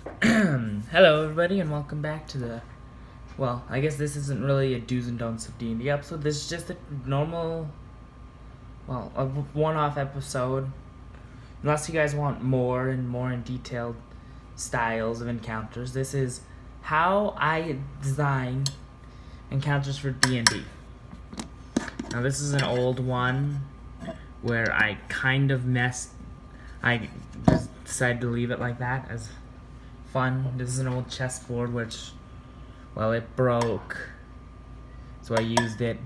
Hello everybody and welcome back to the, well, I guess this isn't really a do's and don'ts of D&D episode. This is just a normal, a one-off episode. Unless you guys want more and more in detailed styles of encounters, this is how I design encounters for D&D. Now this is an old one where I kind of I just decided to leave it like that as fun. This is an old chessboard which, well, it broke, so I used it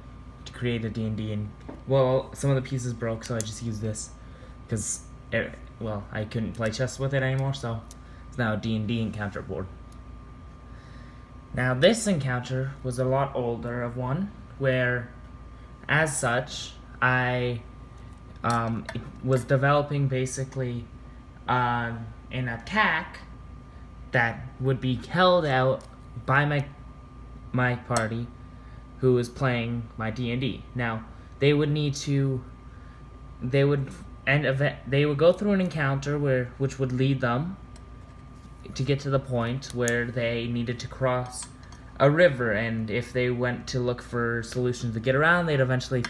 to create a D&D, and well, some of the pieces broke, so I just used this because I couldn't play chess with it anymore, so it's now a D&D encounter board. Now this encounter was a lot older of one where, as such, I was developing basically an attack that would be held out by my party who is playing my D&D. Now, they would go through an encounter which would lead them to get to the point where they needed to cross a river, and if they went to look for solutions to get around, they'd eventually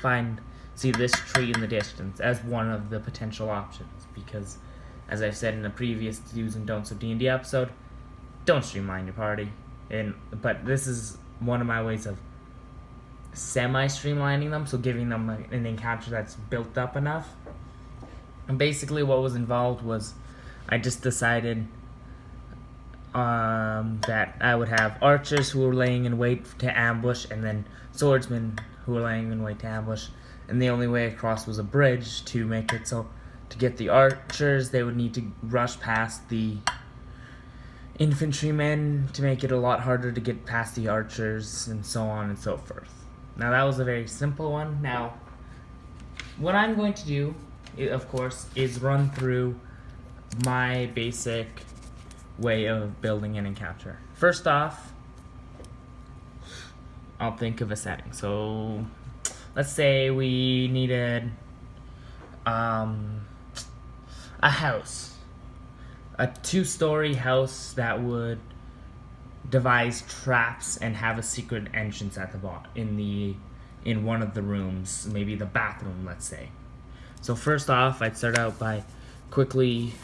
see this tree in the distance as one of the potential options, because as I've said in a previous do's and don'ts of D&D episode, don't streamline your party. But this is one of my ways of semi-streamlining them, so giving them an encounter that's built up enough. And basically what was involved was I just decided that I would have archers who were laying in wait to ambush, and then swordsmen who were laying in wait to ambush. And the only way across was a bridge to make it so to get the archers, they would need to rush past the infantrymen to make it a lot harder to get past the archers, and so on and so forth. Now that was a very simple one. Now, what I'm going to do, of course, is run through my basic way of building an encounter. First off, I'll think of a setting. So, let's say we needed a house. A 2-story house that would devise traps and have a secret entrance at the bottom in one of the rooms, maybe the bathroom, let's say. So first off, I'd start out by quickly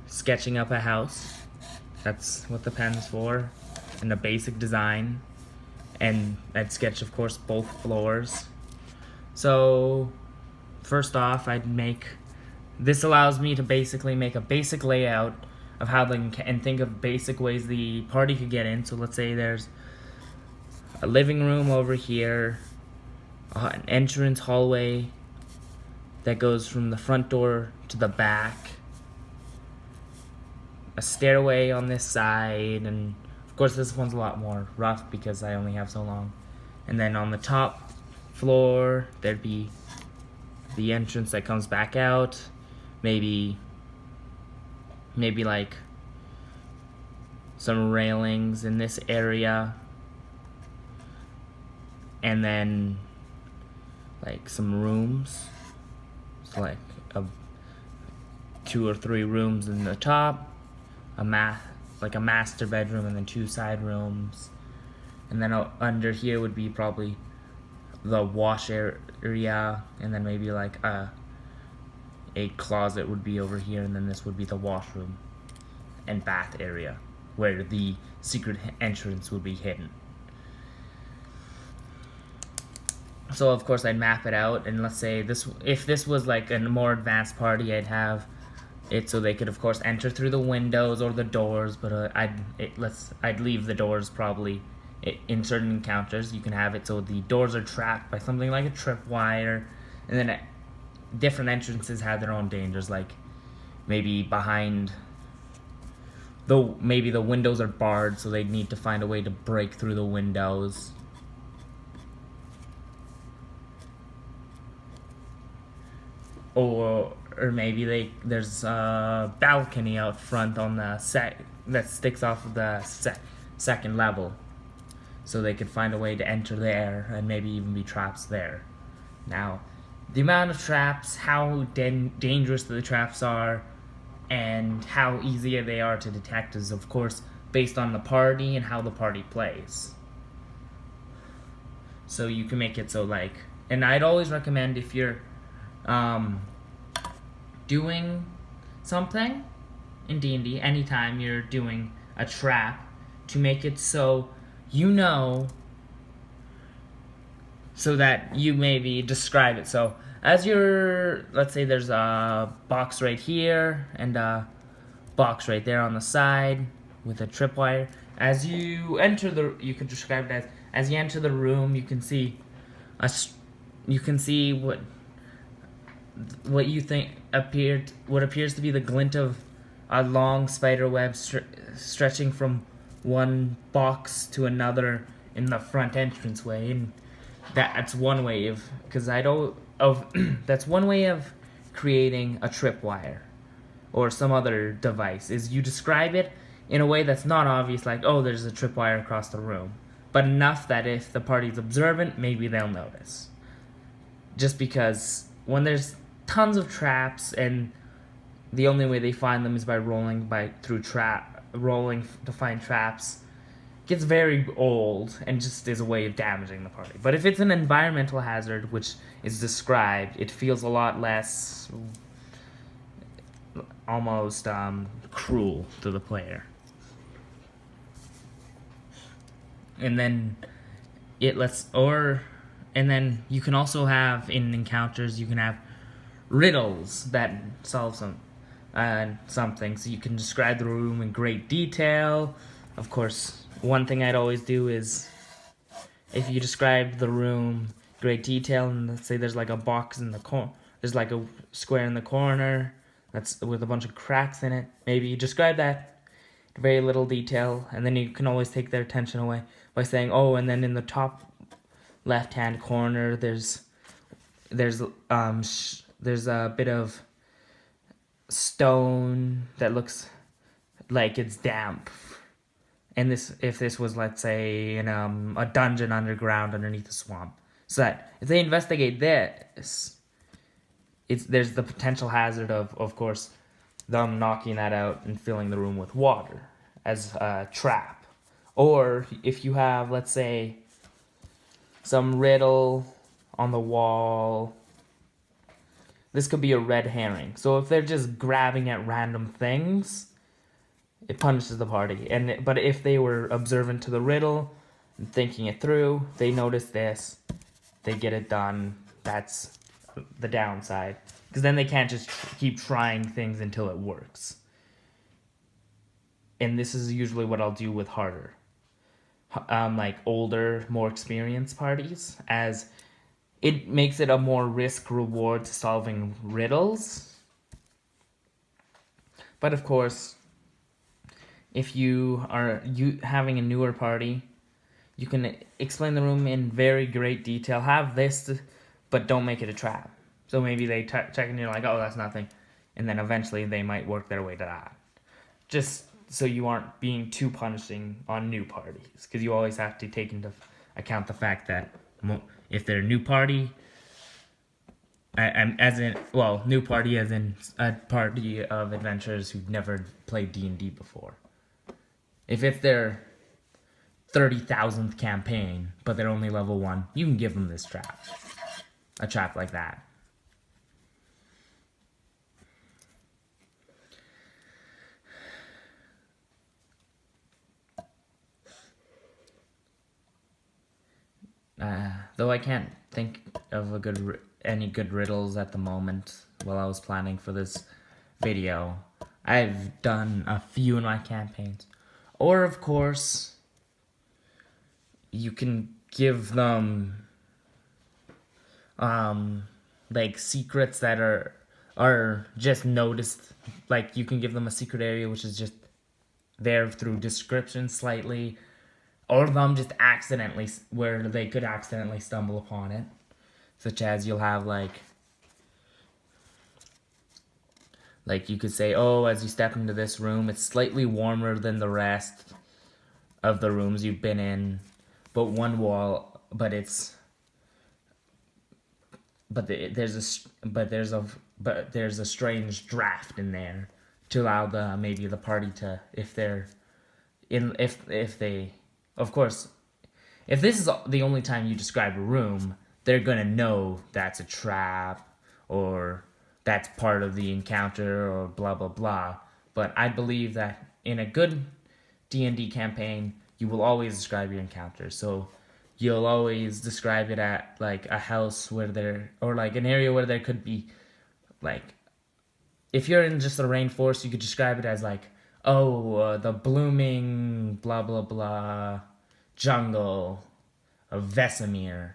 sketching up a house. That's what the pen's for, and a basic design. And I'd sketch, of course, both floors. So first off, this allows me to basically make a basic layout of how and think of basic ways the party could get in. So let's say there's a living room over here, an entrance hallway that goes from the front door to the back, a stairway on this side, and of course this one's a lot more rough because I only have so long. And then on the top floor, there'd be the entrance that comes back out. Maybe like some railings in this area, and then like some rooms, so like 2 or 3 rooms in the top, like a master bedroom, and then 2 side rooms, and then under here would be probably the wash area, and then maybe like a closet would be over here, and then this would be the washroom and bath area where the secret entrance would be hidden. So of course I'd map it out, and let's say if this was like a more advanced party, I'd have it so they could of course enter through the windows or the doors, but I'd leave the doors probably in certain encounters. You can have it so the doors are trapped by something like a tripwire, and then different entrances have their own dangers, like maybe maybe the windows are barred, so they need to find a way to break through the windows. Or maybe there's a balcony out front on the that sticks off of the second level, so they could find a way to enter there, and maybe even be traps there. Now, the amount of traps, how dangerous the traps are, and how easy they are to detect is, of course, based on the party and how the party plays. So you can make it so, like, and I'd always recommend, if you're doing something in D&D, anytime you're doing a trap, to make it so so that you maybe describe it. So as you're, let's say there's a box right here and a box right there on the side with a tripwire. As you enter you can describe it as you enter the room, you can see what you think what appears to be the glint of a long spider web stretching from one box to another in the front entranceway, and that's one way of that's one way of creating a tripwire or some other device, is you describe it in a way that's not obvious, like, oh, there's a tripwire across the room, but enough that if the party's observant, maybe they'll notice. Just because when there's tons of traps and the only way they find them is by rolling to find traps, gets very old and just is a way of damaging the party. But if it's an environmental hazard which is described, it feels a lot less almost cruel to the player. And then and then you can also have, in encounters, you can have riddles that solve something. So you can describe the room in great detail. Of course, one thing I'd always do is, if you describe the room in great detail, and let's say there's like a box in the corner, there's like a square in the corner that's with a bunch of cracks in it, maybe you describe that in very little detail, and then you can always take their attention away by saying, oh, and then in the top left-hand corner there's a bit of stone that looks like it's damp, and if this was, let's say, in a dungeon underground underneath a swamp, so that if they investigate this, there's the potential hazard of course, them knocking that out and filling the room with water as a trap. Or if you have, let's say, some riddle on the wall, this could be a red herring. So if they're just grabbing at random things, it punishes the party. But if they were observant to the riddle and thinking it through, they notice this, they get it done. That's the downside, because then they can't just keep trying things until it works. And this is usually what I'll do with harder, like older, more experienced parties, as it makes it a more risk-reward to solving riddles. But of course, if you are having a newer party, you can explain the room in very great detail. Have this, but don't make it a trap. So maybe they check and you're like, oh, that's nothing. And then eventually they might work their way to that. Just so you aren't being too punishing on new parties. Because you always have to take into account the fact that if they're a new party, new party as in a party of adventurers who've never played D&D before. If it's their 30,000th campaign, but they're only level 1, you can give them this trap. A trap like that. Though I can't think of any good riddles at the moment while I was planning for this video, I've done a few in my campaigns. Or, of course, you can give them like secrets that are just noticed. Like, you can give them a secret area which is just there through description slightly, or them just accidentally, where they could accidentally stumble upon it. Such as you'll have like you could say, oh, as you step into this room, it's slightly warmer than the rest of the rooms you've been in, but there's a strange draft in there to allow maybe the party to, if they're in, if they, of course, if this is the only time you describe a room, they're gonna know that's a trap or that's part of the encounter or blah blah blah. But I believe that in a good D&D campaign, you will always describe your encounters. So you'll always describe it at like a house where there, or like an area where there could be, like, if you're in just the rainforest, you could describe it as like, the blooming blah blah blah jungle of Vesemir.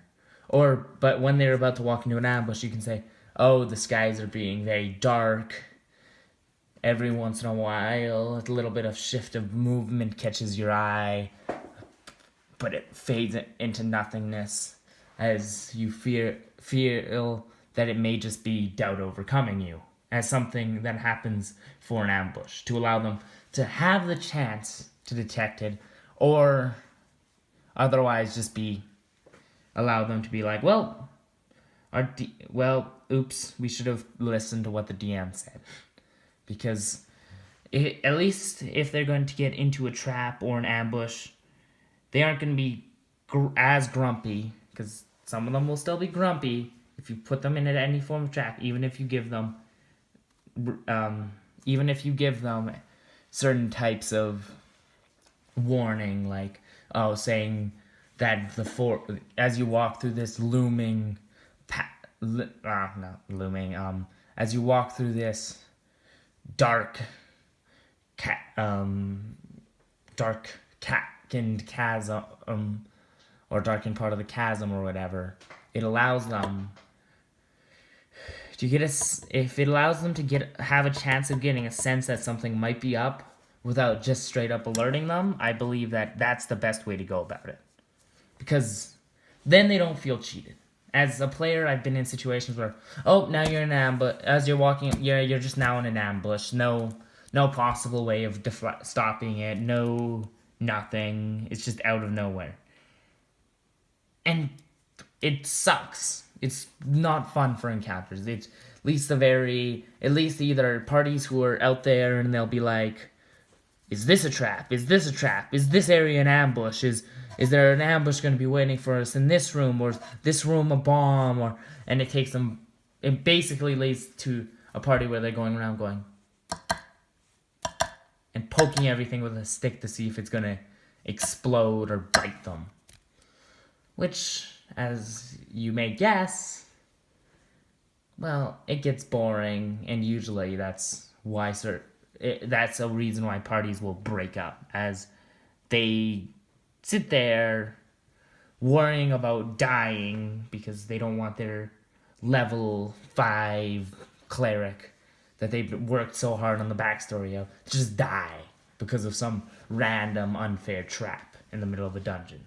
Or, but when they're about to walk into an ambush, you can say, oh, the skies are being very dark. Every once in a while, a little bit of shift of movement catches your eye, but it fades into nothingness as you feel that it may just be doubt overcoming you, as something that happens for an ambush, to allow them to have the chance to detect it, or otherwise just allow them to be like, oops, we should have listened to what the DM said. Because at least if they're going to get into a trap or an ambush, they aren't going to be as grumpy, because some of them will still be grumpy if you put them in any form of trap, even if you give them certain types of warning, like, saying that as you walk through this as you walk through this darkened chasm, or darkened part of the chasm or whatever, it allows them to have a chance of getting a sense that something might be up without just straight up alerting them. I believe that that's the best way to go about it, because then they don't feel cheated. As a player, I've been in situations where, now you're in an ambush. As you're walking, you're just now in an ambush. No possible way of stopping it. Nothing. It's just out of nowhere. And it sucks. It's not fun for encounters. It's at least either parties who are out there and they'll be like, is this a trap? Is this a trap? Is this area an ambush? Is there an ambush going to be waiting for us in this room, or is this room a bomb? And it takes them. It basically leads to a party where they're going around going and poking everything with a stick to see if it's going to explode or bite them. Which, as you may guess, it gets boring, and usually that's a reason why parties will break up, as they sit there worrying about dying because they don't want their level 5 cleric that they've worked so hard on the backstory of to just die because of some random unfair trap in the middle of a dungeon.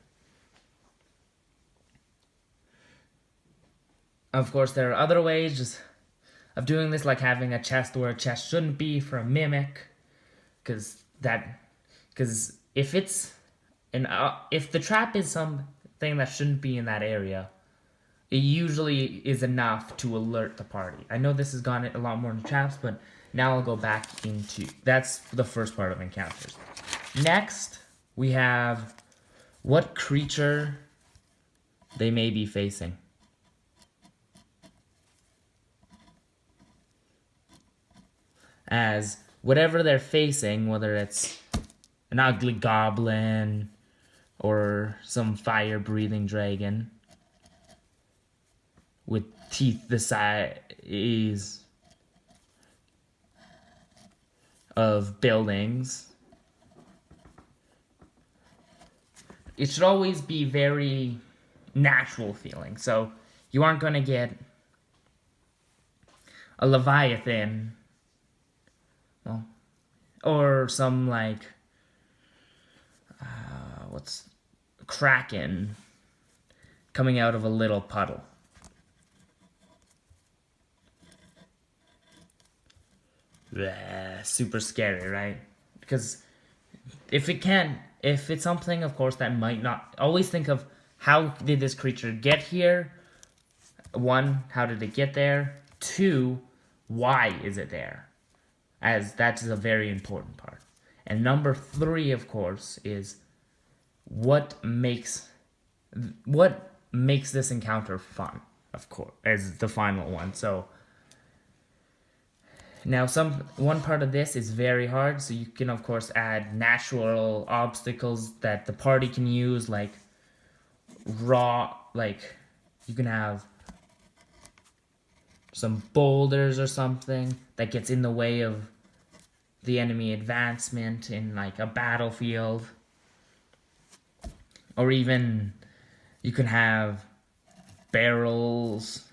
Of course, there are other ways of doing this, like having a chest where a chest shouldn't be for a mimic, because if the trap is something that shouldn't be in that area, it usually is enough to alert the party. I know this has gone a lot more into traps, but now I'll go back into, that's the first part of encounters. Next, we have what creature they may be facing. As whatever they're facing, whether it's an ugly goblin or some fire-breathing dragon with teeth the size of buildings, it should always be very natural feeling. So you aren't going to get a leviathan, or some kraken coming out of a little puddle. Super scary, right? Because if it's something, of course, that might not, always think of how did this creature get here? 1, how did it get there? 2, why is it there? as that is a very important part. And number 3, of course, is what makes this encounter fun, of course, as the final one. So now one part of this is very hard, so you can of course add natural obstacles that the party can use, like you can have some boulders or something that gets in the way of the enemy advancement in like a battlefield. Or even you can have barrels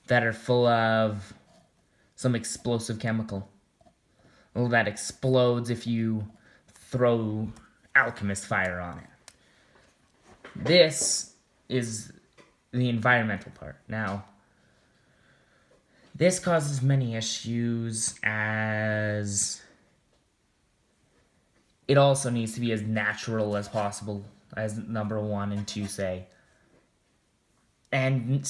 that are full of some explosive chemical. Well, that explodes if you throw alchemist fire on it. This is the environmental part. Now, this causes many issues, as it also needs to be as natural as possible, as number 1 and 2 say. And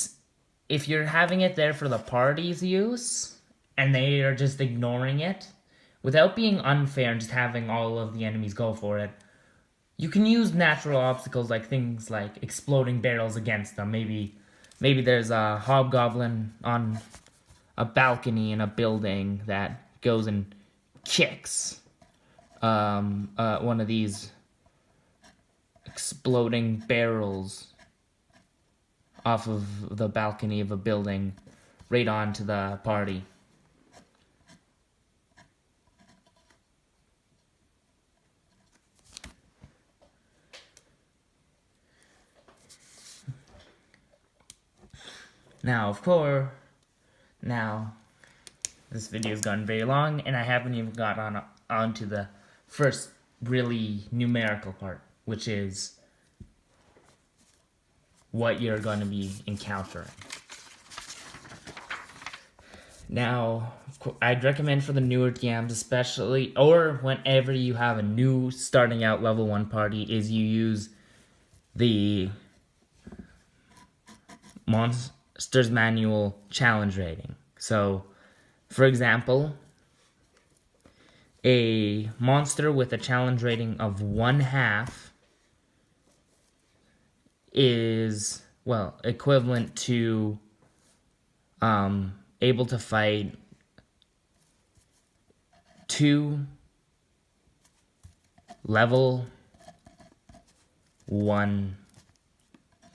if you're having it there for the party's use, and they are just ignoring it, without being unfair and just having all of the enemies go for it, you can use natural obstacles like things like exploding barrels against them. Maybe there's a hobgoblin on a balcony in a building that goes and kicks one of these exploding barrels off of the balcony of a building right onto the party. Now, of course, this video's gone very long, and I haven't even got onto the first really numerical part, which is what you're going to be encountering. Now, I'd recommend for the newer DMs especially, or whenever you have a new starting out level 1 party, is you use the Monsters Manual challenge rating. So, for example, a monster with a challenge rating of 1/2 is, well, equivalent to able to fight 2 level 1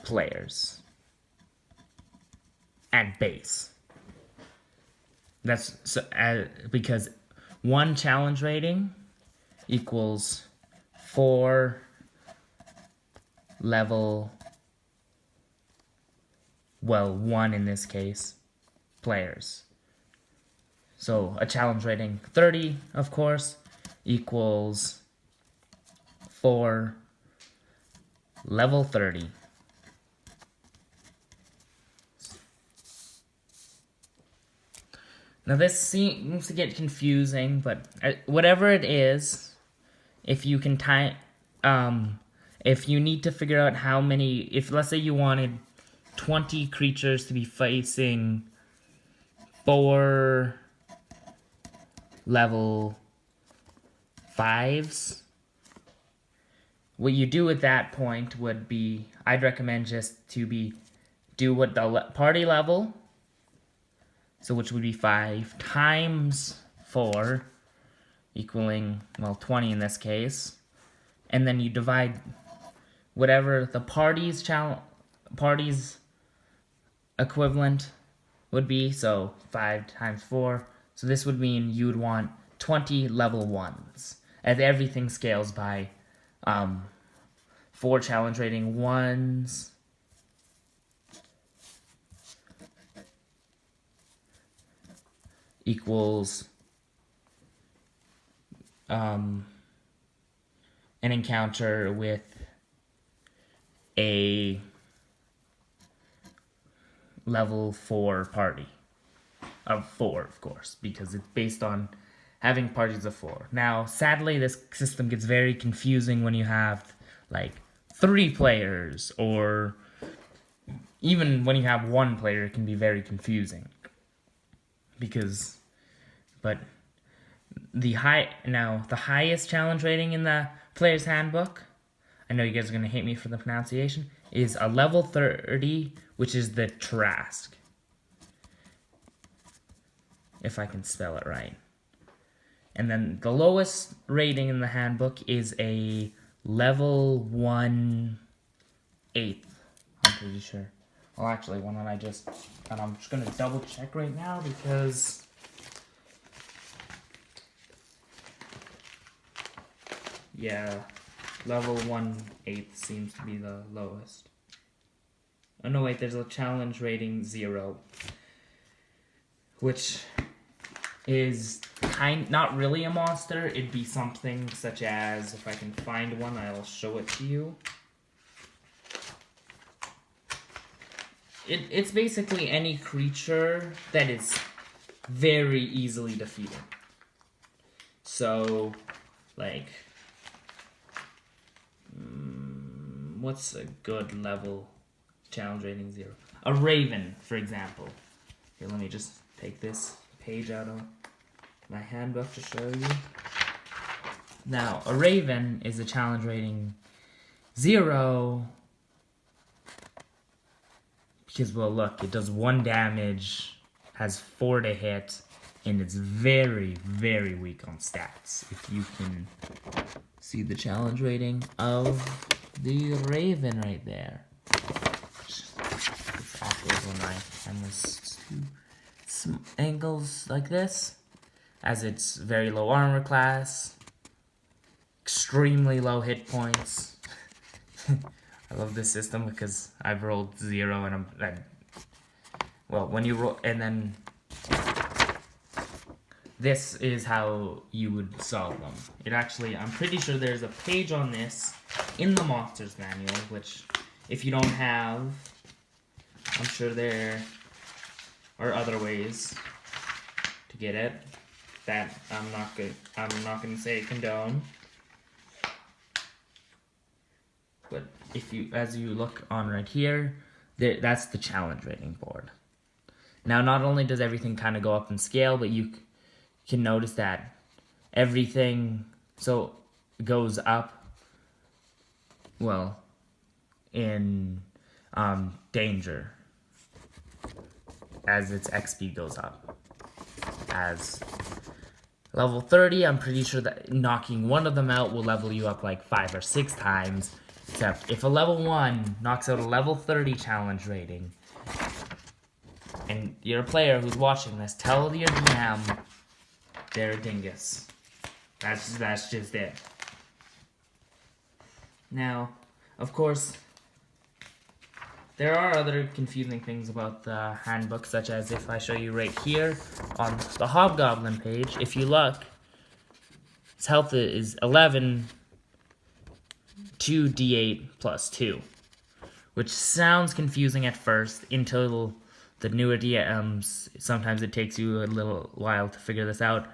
players at base. That's so, because 1 challenge rating equals 4 level, well, 1 in this case, players. So a challenge rating 30, of course, equals 4 level 30. Now this seems to get confusing, but whatever it is, if you can if you need to figure out how many, if let's say you wanted 20 creatures to be facing 4 level 5s, what you do at that point would be, I'd recommend just to do what the party level, so which would be 5 times 4, equaling, well, 20 in this case. And then you divide whatever the party's equivalent would be, so 5 times 4. So this would mean you'd want 20 level 1s, as everything scales by 4 challenge rating 1s, equals an encounter with a level 4 party of 4, of course, because it's based on having parties of 4. Now, sadly, this system gets very confusing when you have like 3 players, or even when you have 1 player, it can be very confusing. but the highest challenge rating in the player's handbook, I know you guys are going to hate me for the pronunciation, is a level 30, which is the Trask. If I can spell it right. And then the lowest rating in the handbook is a level 1/8. I'm pretty sure. Well, actually, and I'm just going to double check right now because... Yeah, level 1/8 seems to be the lowest. Oh no, wait, there's a challenge rating 0, which is not really a monster. It'd be something such as, if I can find one, I'll show it to you. It's basically any creature that is very easily defeated. So, like... what's a good level challenge rating 0? A raven, for example. Here, let me just take this page out of my handbook to show you. Now, a raven is a challenge rating 0 because, well, look, it does 1 damage, has 4 to hit, and it's very, very weak on stats. If you can see the challenge rating of the raven right there. It's awkward when my camera's two angles like this, as it's very low armor class, extremely low hit points. I love this system because I've rolled 0 and well, when you roll, and then this is how you would solve them. I'm pretty sure there's a page on this in the Monsters Manual, which, if you don't have, I'm sure there are other ways to get it that I'm not gonna say condone. But as you look on right here, that's the challenge rating board. Now, not only does everything kind of go up in scale, but you can notice that everything goes up, well, in danger as its XP goes up. As level 30, I'm pretty sure that knocking one of them out will level you up like 5 or 6 times, except if a level 1 knocks out a level 30 challenge rating, and you're a player who's watching this, tell your DM they're a dingus. That's just it. Now, of course, there are other confusing things about the handbook, such as if I show you right here on the Hobgoblin page, if you look, his health is 11, 2d8 plus 2, which sounds confusing at first until the newer DMs, sometimes it takes you a little while to figure this out.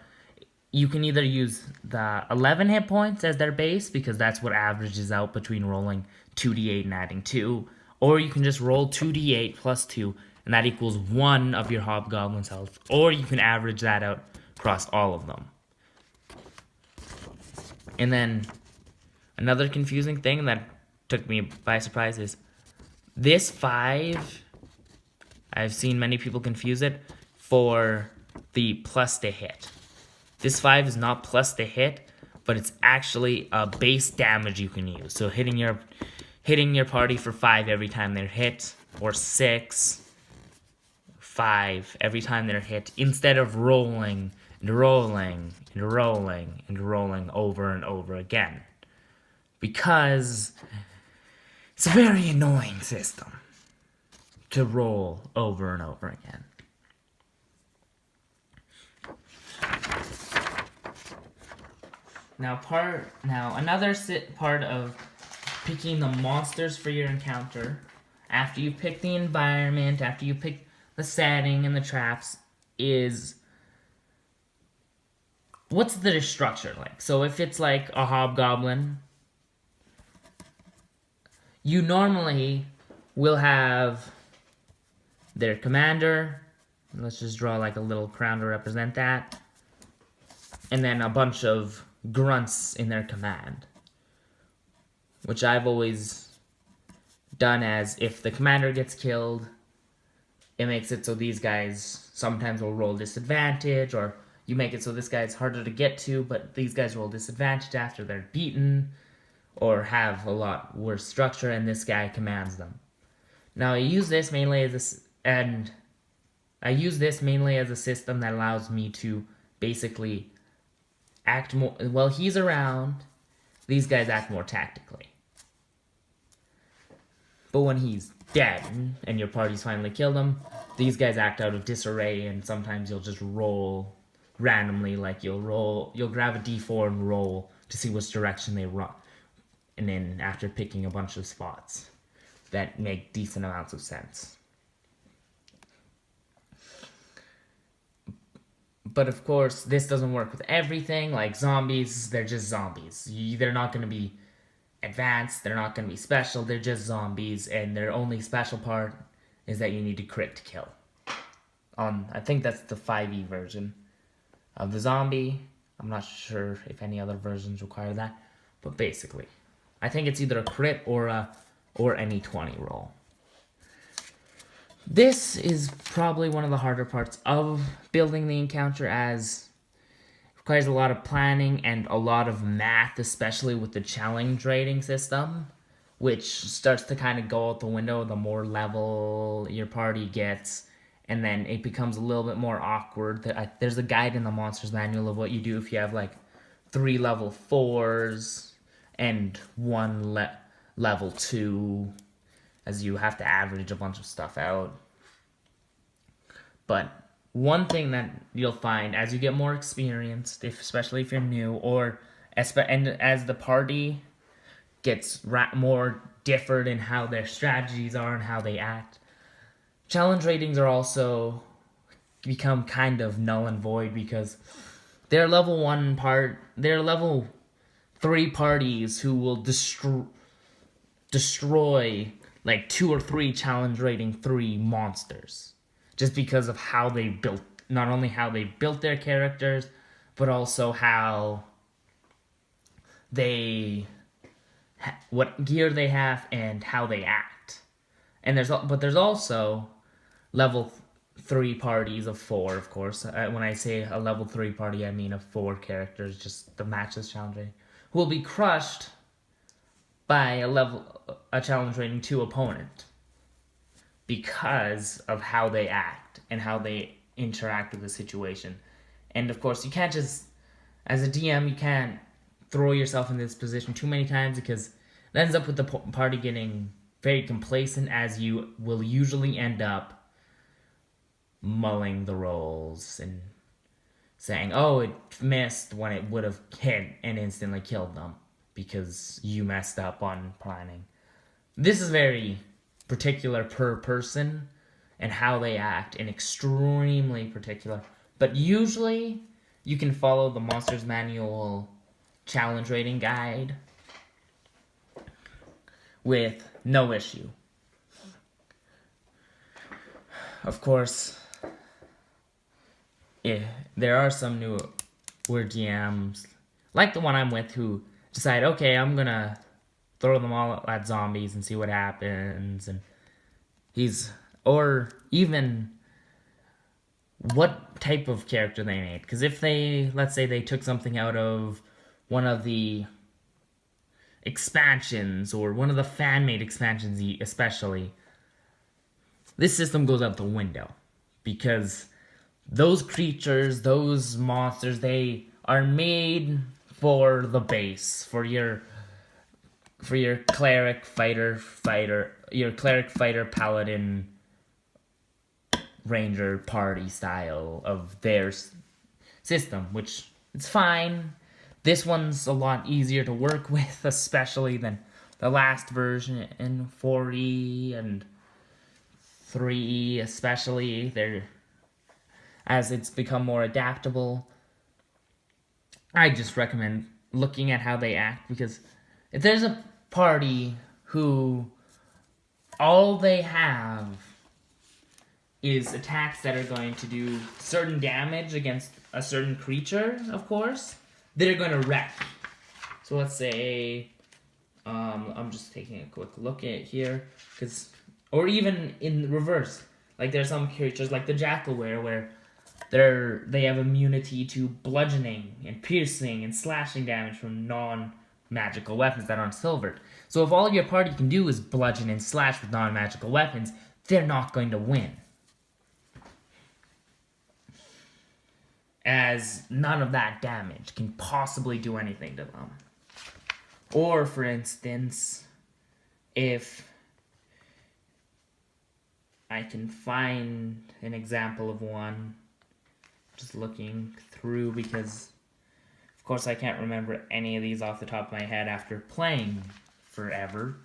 You can either use the 11 hit points as their base, because that's what averages out between rolling 2d8 and adding 2, or you can just roll 2d8 plus 2, and that equals 1 of your Hobgoblin's health, or you can average that out across all of them. And then another confusing thing that took me by surprise is this 5, I've seen many people confuse it for the plus to hit. This 5 is not plus to hit, but it's actually a base damage you can use. So hitting your party for 5 every time they're hit, or 6, 5 every time they're hit, instead of rolling and rolling and rolling and rolling over and over again. Because it's a very annoying system to roll over and over again. Now, another part of picking the monsters for your encounter, after you pick the environment, after you pick the setting and the traps, is what's the structure like? So if it's like a hobgoblin, you normally will have their commander, Let's just draw like a little crown to represent that. And then a bunch of grunts in their command. Which I've always done as if the commander gets killed, it makes it so these guys sometimes will roll disadvantage, or you make it so this guy's harder to get to, but these guys roll disadvantage after they're beaten, or have a lot worse structure, and this guy commands them. Now I use this mainly as a system that allows me to basically act more while he's around. These guys act more tactically. But when he's dead and your party's finally killed him, these guys act out of disarray, and sometimes you'll just roll randomly, like you'll grab a d4 and roll to see which direction they run. And then after picking a bunch of spots that make decent amounts of sense. But of course, this doesn't work with everything. Like zombies, they're just zombies. They're not going to be advanced, they're not going to be special, they're just zombies, and their only special part is that you need to crit to kill. I think that's the 5e version of the zombie. I'm not sure if any other versions require that, but basically, I think it's either a crit or any 20 roll. This is probably one of the harder parts of building the encounter, as requires a lot of planning and a lot of math, especially with the challenge rating system, which starts to kind of go out the window the more level your party gets, and then it becomes a little bit more awkward. There's a guide in the Monsters Manual of what you do if you have like 3 level 4s and 1 level 2, as you have to average a bunch of stuff out. But one thing that you'll find as you get more experienced, especially if you're new, and as the party gets more different in how their strategies are and how they act, challenge ratings are also become kind of null and void, because they're level 3 parties who will destroy like 2 or 3 challenge rating 3 monsters. Just because of how they built, not only how they built their characters, but also how what gear they have and how they act. And there's also level 3 parties of 4, of course. When I say a level 3 party, I mean of 4 characters, just the matches challenge rating, who will be crushed by a challenge rating 2 opponent, because of how they act and how they interact with the situation. And of course, you can't just, as a DM, you can't throw yourself in this position too many times, because it ends up with the party getting very complacent, as you will usually end up mulling the rolls and saying, oh, it missed, when it would have hit and instantly killed them because you messed up on planning. This is very particular per person and how they act, and extremely particular. But usually you can follow the Monsters Manual challenge rating guide with no issue. Of course, there are some newer DMs, like the one I'm with, who decide, okay, I'm gonna throw them all at zombies and see what happens, and or even what type of character they made. Because if let's say they took something out of one of the expansions, or one of the fan-made expansions especially, this system goes out the window, because those creatures, those monsters, they are made for the base, for your cleric fighter, paladin, ranger party style of their system, which it's fine. This one's a lot easier to work with, especially than the last version in 4E and 3E, especially. As it's become more adaptable, I just recommend looking at how they act, because if there's a party who all they have is attacks that are going to do certain damage against a certain creature, of course, that are going to wreck. So let's say, I'm just taking a quick look at here, or even in reverse, like there's some creatures like the Jackalware where they have immunity to bludgeoning and piercing and slashing damage from non-magical weapons that aren't silvered. So if all your party can do is bludgeon and slash with non-magical weapons, they're not going to win, as none of that damage can possibly do anything to them. Or, for instance, if I can find an example of one, just looking through, because of course I can't remember any of these off the top of my head after playing forever.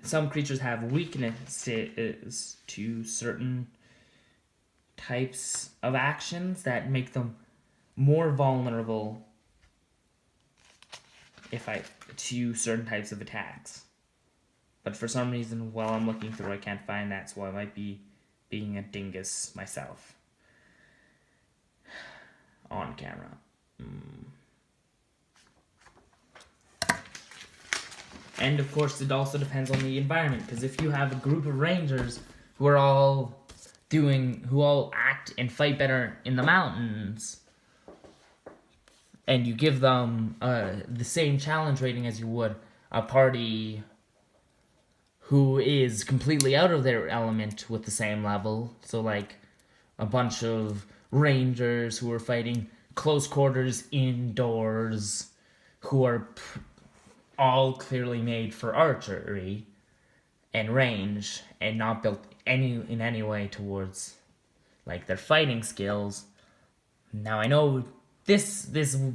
Some creatures have weaknesses to certain types of actions that make them more vulnerable to certain types of attacks. But for some reason, while I'm looking through, I can't find that, so I might be being a dingus myself on camera. And of course, it also depends on the environment, because if you have a group of rangers who all act and fight better in the mountains, and you give them the same challenge rating as you would a party who is completely out of their element with the same level, so like a bunch of rangers who are fighting close quarters indoors, who are all clearly made for archery and range and not built in any way towards like their fighting skills. Now I know this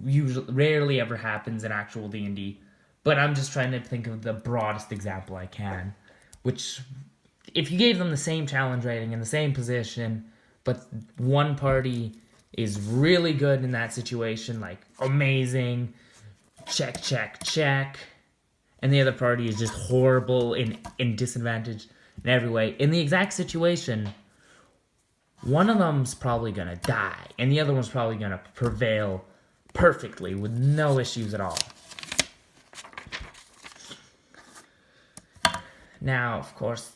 usually rarely ever happens in actual D&D, but I'm just trying to think of the broadest example I can, which if you gave them the same challenge rating in the same position, but one party is really good in that situation, like amazing, check, and the other party is just horrible in disadvantage in every way, in the exact situation, one of them's probably going to die, and the other one's probably going to prevail perfectly with no issues at all. Now, of course,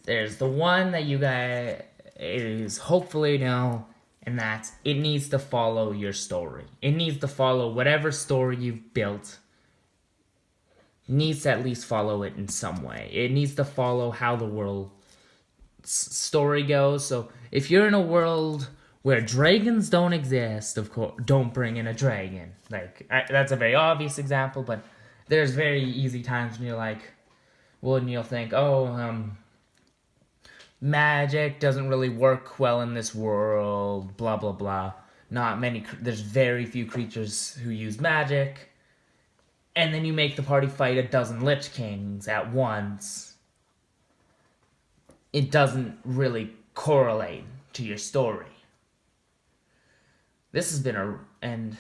there's the one that you guys hopefully know, and that's it needs to follow your story. It needs to follow whatever story you've built. Needs to at least follow it in some way. It needs to follow how the world story goes. So if you're in a world where dragons don't exist, of course, don't bring in a dragon. That's a very obvious example, but there's very easy times when you're like, when you'll think, magic doesn't really work well in this world, blah, blah, blah. There's very few creatures who use magic. And then you make the party fight a dozen Lich Kings at once. It doesn't really correlate to your story. This has been and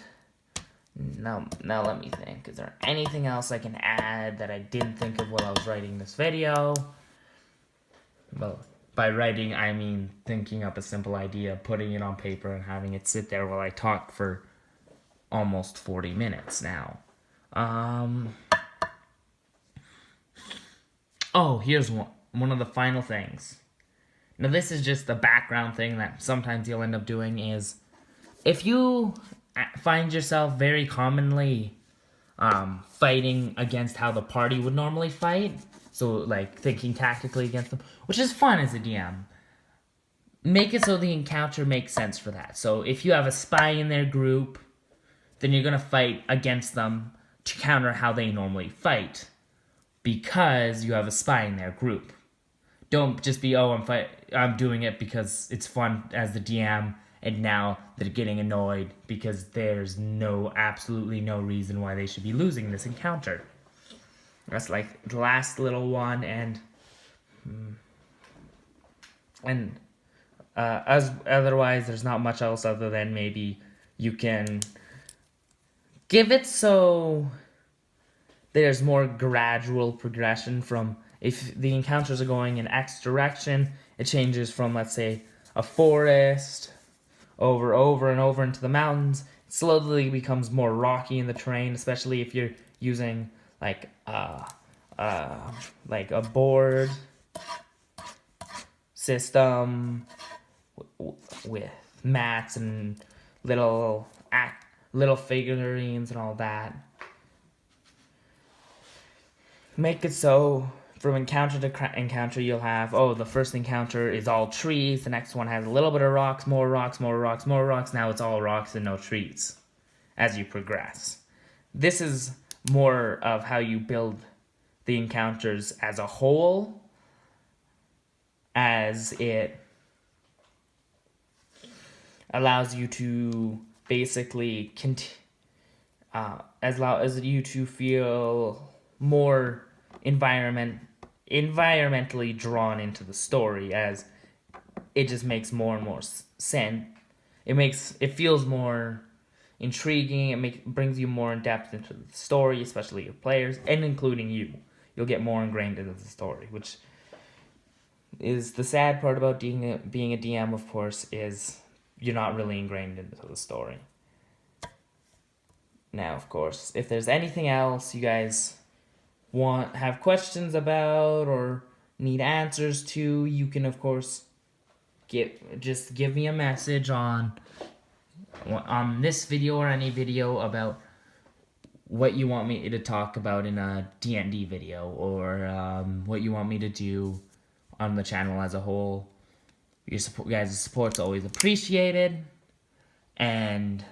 now let me think. Is there anything else I can add that I didn't think of while I was writing this video? Well, by writing, I mean thinking up a simple idea, putting it on paper, and having it sit there while I talk for almost 40 minutes now. Here's one of the final things. Now, this is just a background thing that sometimes you'll end up doing is, if you find yourself very commonly fighting against how the party would normally fight, so like thinking tactically against them, which is fun as a DM, make it so the encounter makes sense for that. So if you have a spy in their group, then you're going to fight against them to counter how they normally fight, because you have a spy in their group. Don't just be, I'm doing it because it's fun as the DM, and now they're getting annoyed because there's absolutely no reason why they should be losing this encounter. That's like the last little one, and otherwise there's not much else other than maybe you can give it so there's more gradual progression from if the encounters are going in X direction, it changes from, let's say, a forest over and over into the mountains. It slowly becomes more rocky in the terrain, especially if you're using like a board system with mats and little figurines and all that. Make it so from encounter to encounter you'll have, the first encounter is all trees, the next one has a little bit of rocks, more rocks, more rocks, more rocks, now it's all rocks and no trees as you progress. This is more of how you build the encounters as a whole, as it allows you to basically allows you to feel more environmentally drawn into the story, as it just makes more and more sense. It feels more intriguing. It brings you more in depth into the story, especially your players and including you. You'll get more ingrained into the story, which is the sad part about being a DM, of course, is you're not really ingrained into the story. Now, of course, if there's anything else you guys have questions about or need answers to, you can, of course, just give me a message on this video or any video about what you want me to talk about in a DND video, or what you want me to do on the channel as a whole. Your guys' support's always appreciated, and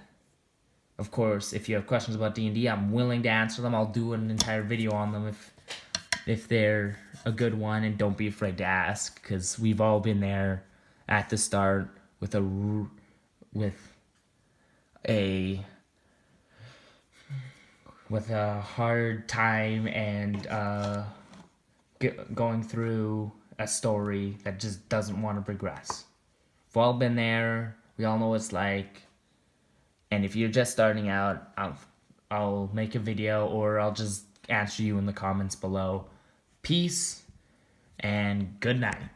of course, if you have questions about D&D, I'm willing to answer them. I'll do an entire video on them if they're a good one, and don't be afraid to ask, because we've all been there at the start with a hard time and going through a story that just doesn't want to progress. We've all been there. We all know what it's like. And if you're just starting out, I'll make a video, or I'll just answer you in the comments below. Peace and good night.